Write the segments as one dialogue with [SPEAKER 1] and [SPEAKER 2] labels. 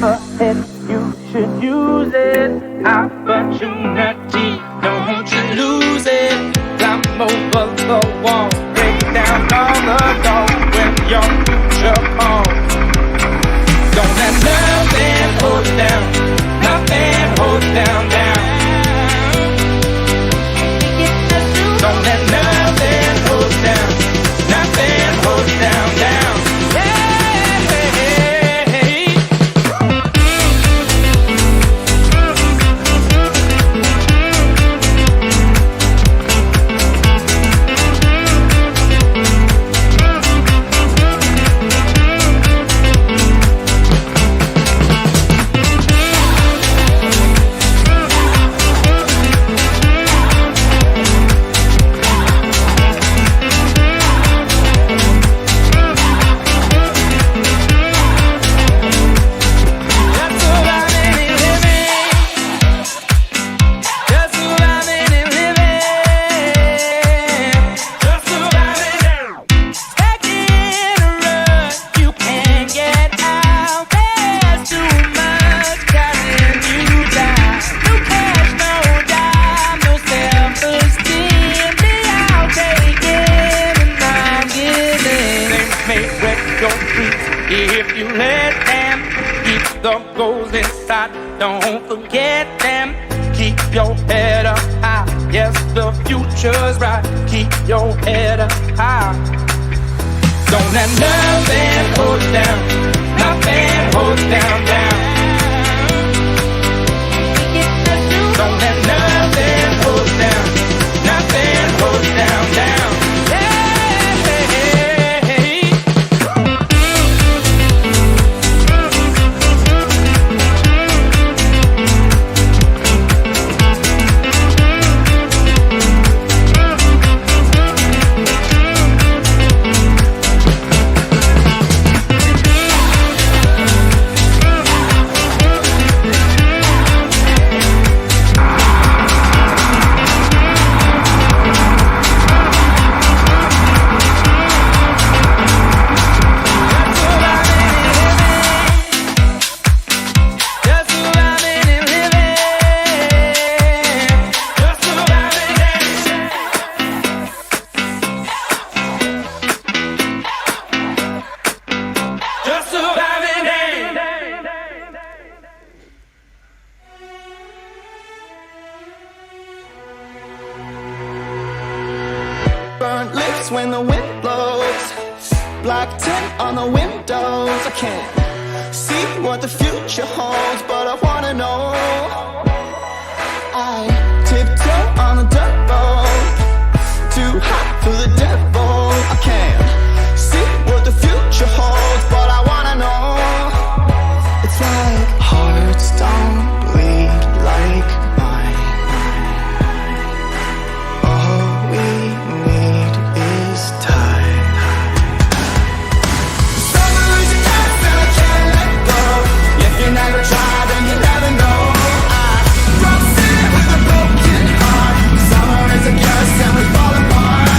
[SPEAKER 1] ahead, you should use it. Opportunity, don't you lose it. Climb over the wall, break down all the doors when your future calls. Don't let nothing hold you down, nothing hold you down, down. Don't let nothing hold you down, nothing hold you down, down. If you let them keep the goals inside, don't forget them. Keep your head up high. Yes, the future's right. Keep your head up high. Don't let nothing hold you down. Nothing hold you down, down. Don't let nothing hold you down. Nothing hold you down, down.
[SPEAKER 2] Burnt lips when the wind blows, black tint on the windows. I can't see what the future holds, but I wanna know. I tiptoe on the dirt road, too hot for the devil. I can't see what the future holds, but I wanna know. It's like hearts don't bleed like mine. All we need is time. Summer is a curse and I can't let go. If you never try, then you never know. I cross it with a broken heart. Summer is a curse and we fall apart.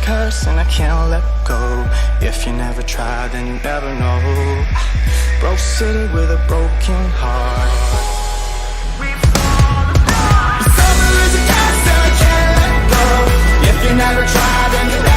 [SPEAKER 2] curse and I can't let go. If you never try, then you never know. Broke city with a broken heart. Summer is a curse and I can't let go. If you never try, then you never know.